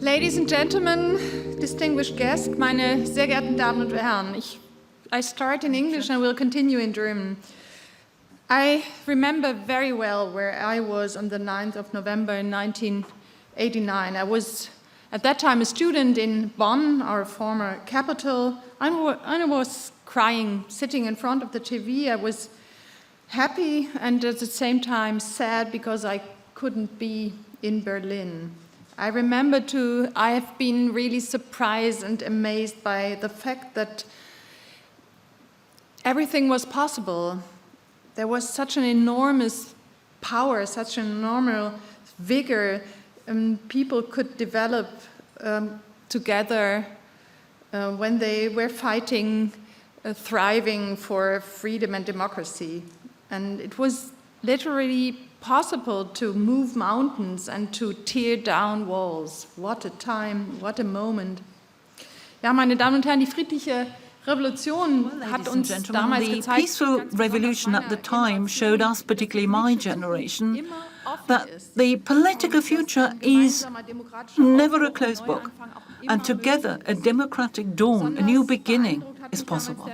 Ladies and gentlemen, distinguished guests, meine sehr geehrten Damen und Herren, I start in English and will continue in German. I remember very well where I was on the 9th of November in 1989. I was at that time a student in Bonn, our former capital. I was crying, sitting in front of the TV. I was happy and at the same time sad because I couldn't be in Berlin. I remember I have been really surprised and amazed by the fact that everything was possible. There was such an enormous power, such an enormous vigor, people could develop together when they were fighting, thriving for freedom and democracy. And it was literally possible to move mountains and to tear down walls. What a time, what a moment. Ja, meine Damen und Herren, die friedliche Revolution hat uns damals gezeigt, the peaceful revolution at the time showed us, particularly my generation, that the political future is never a closed book, and together a democratic dawn, a new beginning, is possible.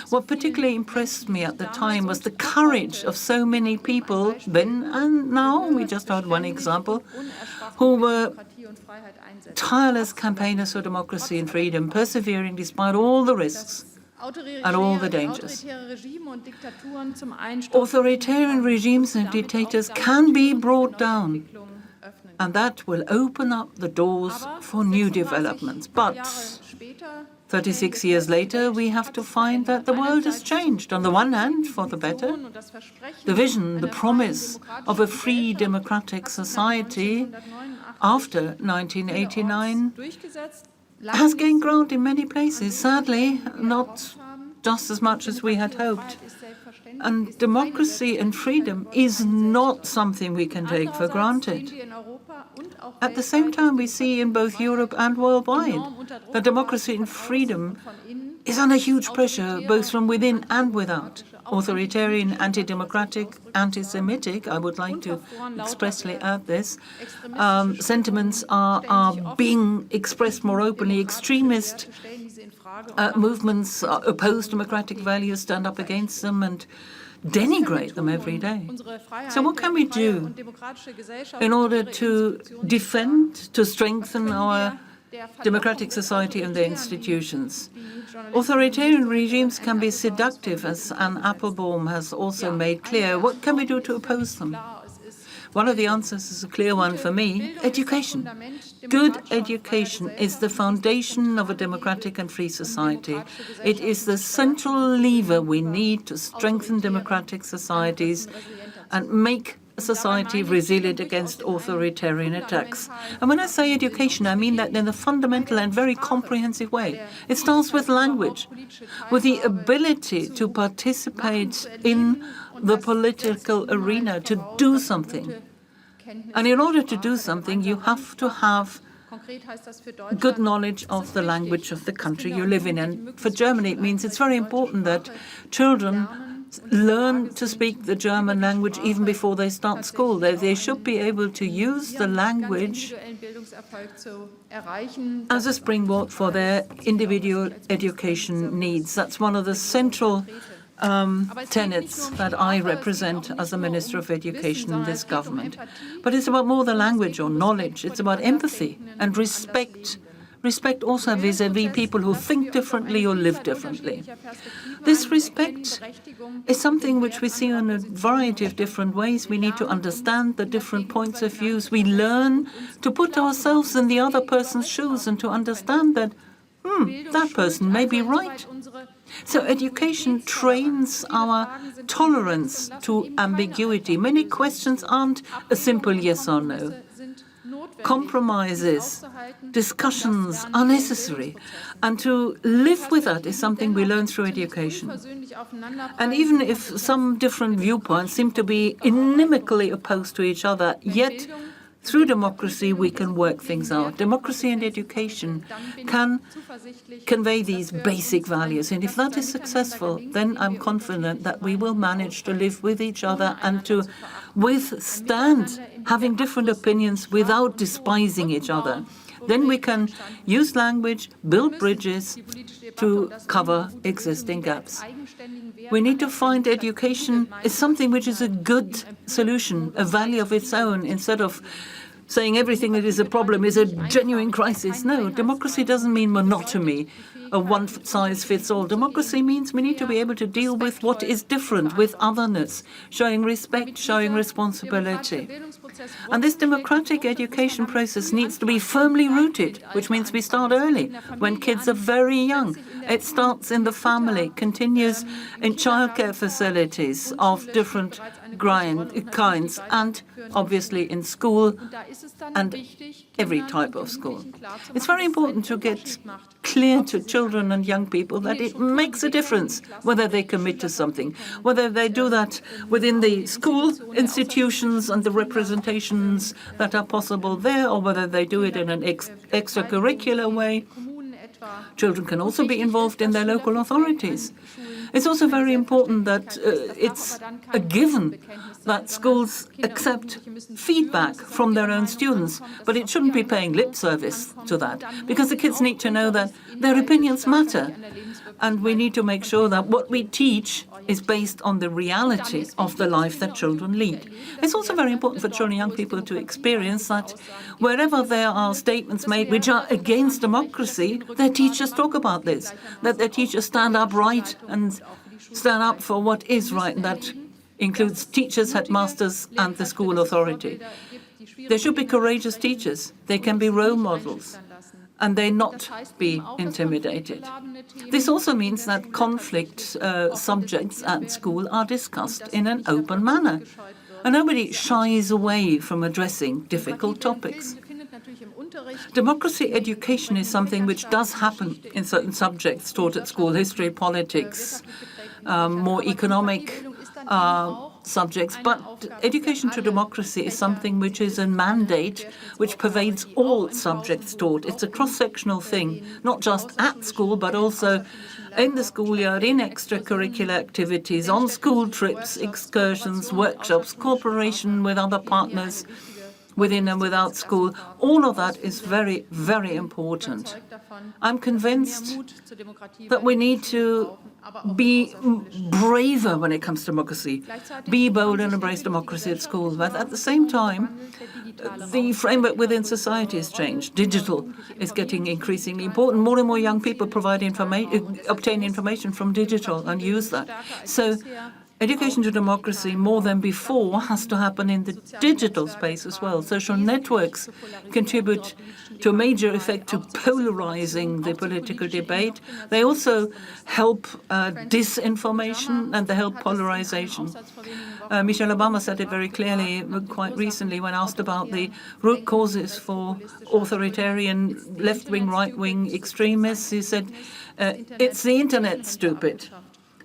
What particularly impressed me at the time was the courage of so many people then and now, we just heard one example, who were tireless campaigners for democracy and freedom, persevering despite all the risks and all the dangers. Authoritarian regimes and dictators can be brought down, and that will open up the doors for new developments. But 36 years later, we have to find that the world has changed. On the one hand, for the better, the vision, the promise of a free democratic society after 1989 has gained ground in many places, sadly, not just as much as we had hoped. And democracy and freedom is not something we can take for granted. At the same time, we see in both Europe and worldwide that democracy and freedom is under huge pressure, both from within and without. Authoritarian, anti-democratic, anti-Semitic, I would like to expressly add this, sentiments are being expressed more openly. Extremist movements oppose democratic values, stand up against them, and denigrate them every day. So what can we do in order to defend, to strengthen our democratic society and their institutions? Authoritarian regimes can be seductive, as Anne Applebaum has also made clear. What can we do to oppose them? One of the answers is a clear one for me: education. Good education is the foundation of a democratic and free society. It is the central lever we need to strengthen democratic societies and make a society resilient against authoritarian attacks. And when I say education, I mean that in a fundamental and very comprehensive way. It starts with language, with the ability to participate in the political arena, to do something. And in order to do something, you have to have good knowledge of the language of the country you live in. And for Germany, it means it's very important that children learn to speak the German language even before they start school. They should be able to use the language as a springboard for their individual education needs. That's one of the central tenets that I represent as a Minister of Education in this government. But it's about more than language or knowledge. It's about empathy and respect. Respect also vis-à-vis people who think differently or live differently. This respect is something which we see in a variety of different ways. We need to understand the different points of views. We learn to put ourselves in the other person's shoes and to understand that, that person may be right. So education trains our tolerance to ambiguity. Many questions aren't a simple yes or no. Compromises, discussions are necessary, and to live with that is something we learn through education. And even if some different viewpoints seem to be inimically opposed to each other, yet through democracy, we can work things out. Democracy and education can convey these basic values. And if that is successful, then I'm confident that we will manage to live with each other and to withstand having different opinions without despising each other. Then we can use language, build bridges to cover existing gaps. We need to find education is something which is a good solution, a value of its own, instead of saying everything that is a problem is a genuine crisis. No, democracy doesn't mean monotony, a one-size-fits-all. Democracy means we need to be able to deal with what is different, with otherness, showing respect, showing responsibility. And this democratic education process needs to be firmly rooted, which means we start early, when kids are very young. It starts in the family, continues in childcare facilities of different kinds, and obviously in school and every type of school. It's very important to get clear to children and young people that it makes a difference whether they commit to something, whether they do that within the school institutions and the representations that are possible there, or whether they do it in an extracurricular way. Children can also be involved in their local authorities. It's also very important that it's a given that schools accept feedback from their own students, but it shouldn't be paying lip service to that, because the kids need to know that their opinions matter, and we need to make sure that what we teach is based on the reality of the life that children lead. It's also very important for children and young people to experience that wherever there are statements made which are against democracy, their teachers talk about this, that their teachers stand up right and stand up for what is right, and that includes teachers, headmasters, and the school authority. There should be courageous teachers. They can be role models, and they not be intimidated. This also means that conflict subjects at school are discussed in an open manner, and nobody shies away from addressing difficult topics. Democracy education is something which does happen in certain subjects taught at school: history, politics, more economic subjects, but education to democracy is something which is a mandate which pervades all subjects taught. It's a cross-sectional thing, not just at school, but also in the schoolyard, in extracurricular activities, on school trips, excursions, workshops, cooperation with other partners within and without school. All of that is very, very important. I'm convinced that we need to be braver when it comes to democracy, be bold and embrace democracy at school. But at the same time, the framework within society has changed. Digital is getting increasingly important. More and more young people obtain information from digital and use that. So education to democracy, more than before, has to happen in the digital space as well. Social networks contribute to a major effect to polarizing the political debate. They also help disinformation, and they help polarization. Michelle Obama said it very clearly quite recently when asked about the root causes for authoritarian left-wing, right-wing extremists. He said, it's the internet, stupid.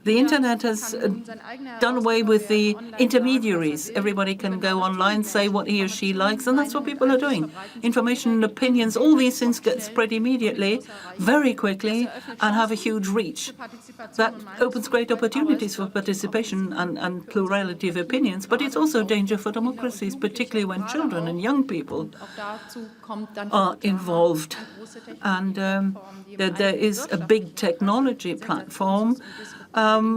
The internet has done away with the intermediaries. Everybody can go online, say what he or she likes, and that's what people are doing. Information and opinions, all these things get spread immediately, very quickly, and have a huge reach. That opens great opportunities for participation and plurality of opinions, but it's also a danger for democracies, particularly when children and young people are involved. And there is a big technology platform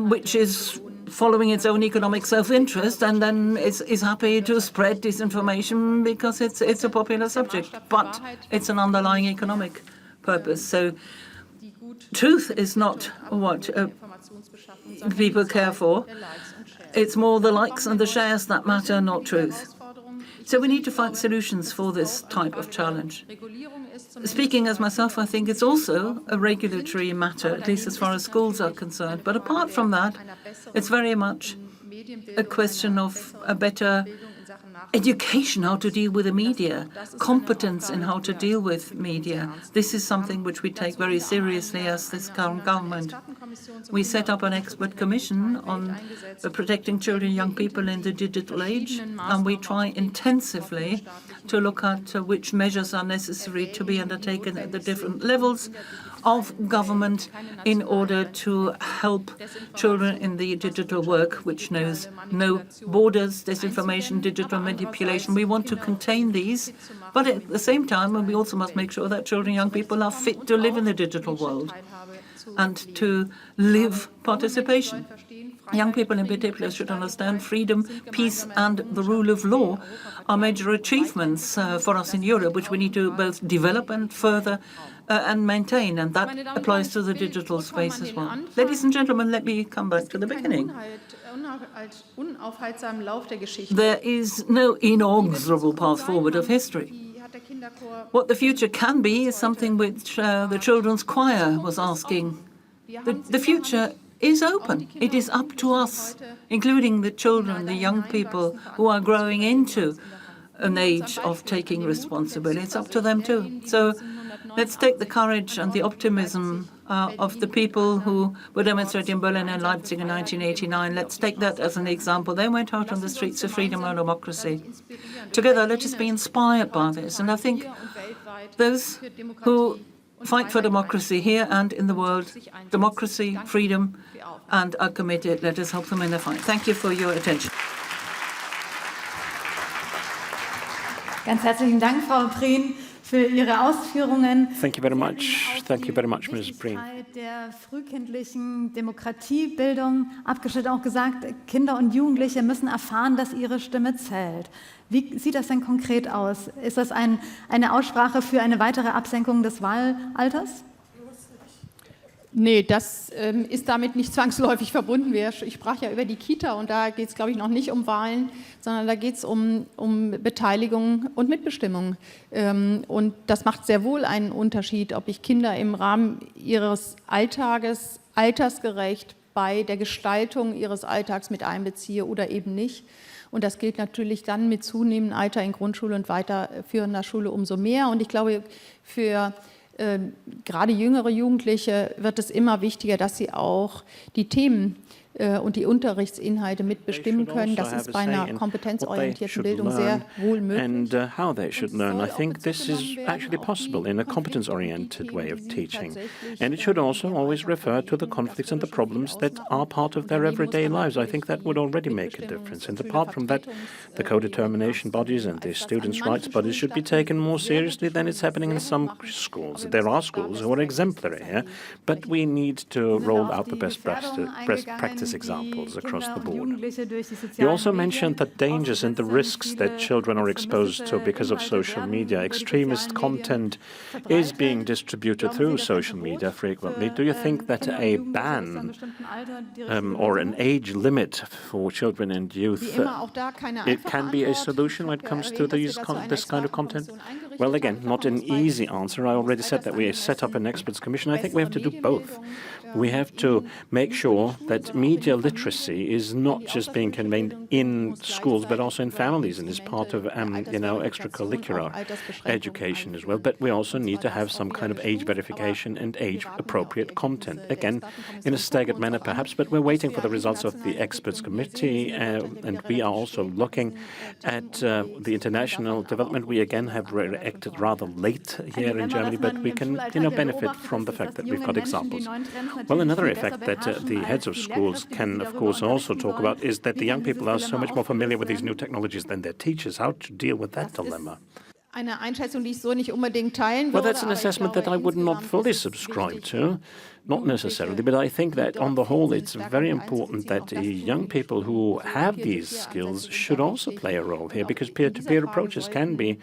which is following its own economic self-interest, and then is happy to spread disinformation because it's a popular subject, but it's an underlying economic purpose. So truth is not what people care for. It's more the likes and the shares that matter, not truth. So we need to find solutions for this type of challenge. Speaking as myself, I think it's also a regulatory matter, at least as far as schools are concerned. But apart from that, it's very much a question of a better education, how to deal with the media, competence in how to deal with media. This is something which we take very seriously as this current government. We set up an expert commission on protecting children and young people in the digital age, and we try intensively to look at which measures are necessary to be undertaken at the different levels of government in order to help children in the digital work, which knows no borders, disinformation, digital manipulation. We want to contain these, but at the same time, we also must make sure that children and young people are fit to live in the digital world and to live participation. Young people in particular should understand freedom, peace, and the rule of law are major achievements for us in Europe, which we need to both develop and further and maintain, and that applies to the digital space as well. Ladies and gentlemen, let me come back to the beginning. There is no inexorable path forward of history. What the future can be is something which the children's choir was asking. The future is open. It is up to us, including the children, the young people who are growing into an age of taking responsibility. It's up to them too. So let's take the courage and the optimism of the people who were demonstrating in Berlin and Leipzig in 1989. Let's take that as an example. They went out on the streets of freedom and democracy. Together, let us be inspired by this. And I think those who fight for democracy here and in the world, democracy, freedom, and are committed, let us help them in their fight. Thank you for your attention. Ganz herzlichen Dank, Frau Prien, für Ihre Ausführungen. Thank you very much. Thank you very much, Ms. Prien. Der frühkindlichen Demokratiebildung abgeschnitten auch gesagt, Kinder und Jugendliche müssen erfahren, dass ihre Stimme zählt. Wie sieht das denn konkret aus? Ist das eine Aussprache für eine weitere Absenkung des Wahlalters? Nee, das ist damit nicht zwangsläufig verbunden. Ich sprach ja über die Kita und da geht es, glaube ich, noch nicht um Wahlen, sondern da geht es um Beteiligung und Mitbestimmung. Und das macht sehr wohl einen Unterschied, ob ich Kinder im Rahmen ihres Alltages altersgerecht bei der Gestaltung ihres Alltags mit einbeziehe oder eben nicht. Und das gilt natürlich dann mit zunehmendem Alter in Grundschule und weiterführender Schule umso mehr. Und ich glaube, für gerade jüngere Jugendliche wird es immer wichtiger, dass sie auch die Themen und die Unterrichtsinhalte mitbestimmen können. Das ist bei einer kompetenzorientierten Bildung sehr wohl möglich. And how they should learn. I think this is actually possible in a competence-oriented way of teaching. And it should also always refer to the conflicts and the problems that are part of their everyday lives. I think that would already make a difference. And apart from that, the co-determination bodies and the students' rights bodies should be taken more seriously than it's happening in some schools. There are schools who are exemplary here, but we need to roll out the best practice examples across the board. You also mentioned the dangers and the risks that children are exposed to because of social media. Extremist content is being distributed through social media frequently. Do you think that a ban or an age limit for children and youth it can be a solution when it comes to this kind of content? Well, again, not an easy answer. I already said that we set up an experts commission. I think we have to do both. We have to make sure that media literacy is not just being conveyed in schools, but also in families, and is part of, extracurricular education as well. But we also need to have some kind of age verification and age-appropriate content. Again, in a staggered manner, perhaps, but we're waiting for the results of the experts committee, and we are also looking at the international development. We again have reacted rather late here in Germany, but we can, benefit from the fact that we've got examples. Well, another effect that the heads of schools can, of course, also talk about is that the young people are so much more familiar with these new technologies than their teachers. How to deal with that dilemma? Well, that's an assessment that I would not fully subscribe to. Not necessarily, but I think that on the whole it's very important that young people who have these skills should also play a role here, because peer-to-peer approaches can be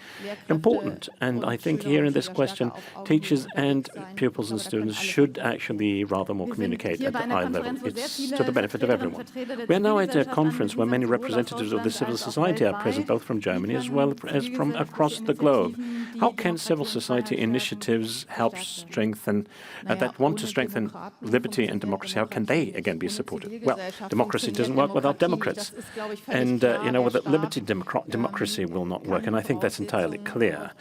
important. And I think here in this question, teachers and pupils and students should actually rather more communicate at the eye level. It's to the benefit of everyone. We are now at a conference where many representatives of the civil society are present, both from Germany as well as from across the globe. How can civil society initiatives help strengthen, that want to strengthen strengthen liberty and democracy, how can they again be supported? Well, democracy doesn't work without democrats. And, with liberty, democracy will not work. And I think that's entirely clear.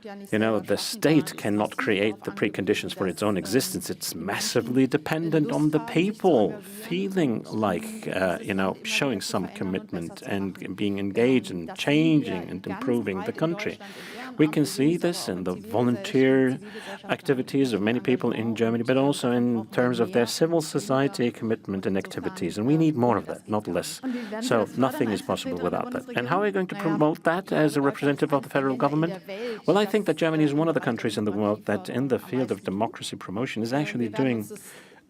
The state cannot create the preconditions for its own existence. It's massively dependent on the people feeling like, showing some commitment and being engaged and changing and improving the country. We can see this in the volunteer activities of many people in Germany, but also in terms of their civil society commitment and activities. And we need more of that, not less. So nothing is possible without that. And how are we going to promote that as a representative of the federal government? Well, I think that Germany is one of the countries in the world that in the field of democracy promotion is actually doing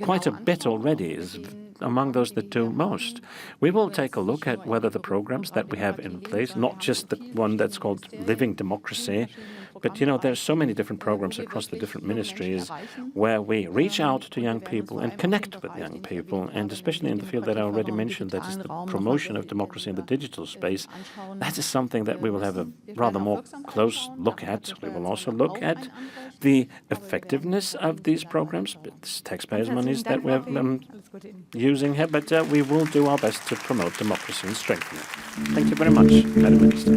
quite a bit already, is among those that do most. We will take a look at whether the programs that we have in place, not just the one that's called Living Democracy, but there's so many different programs across the different ministries where we reach out to young people and connect with young people, and especially in the field that I already mentioned, that is the promotion of democracy in the digital space. That is something that we will have a rather more close look at. We will also look at the effectiveness of these programs. It's taxpayers' monies that we're using here, but we will do our best to promote democracy and strengthen it. Thank you very much, Madam Minister.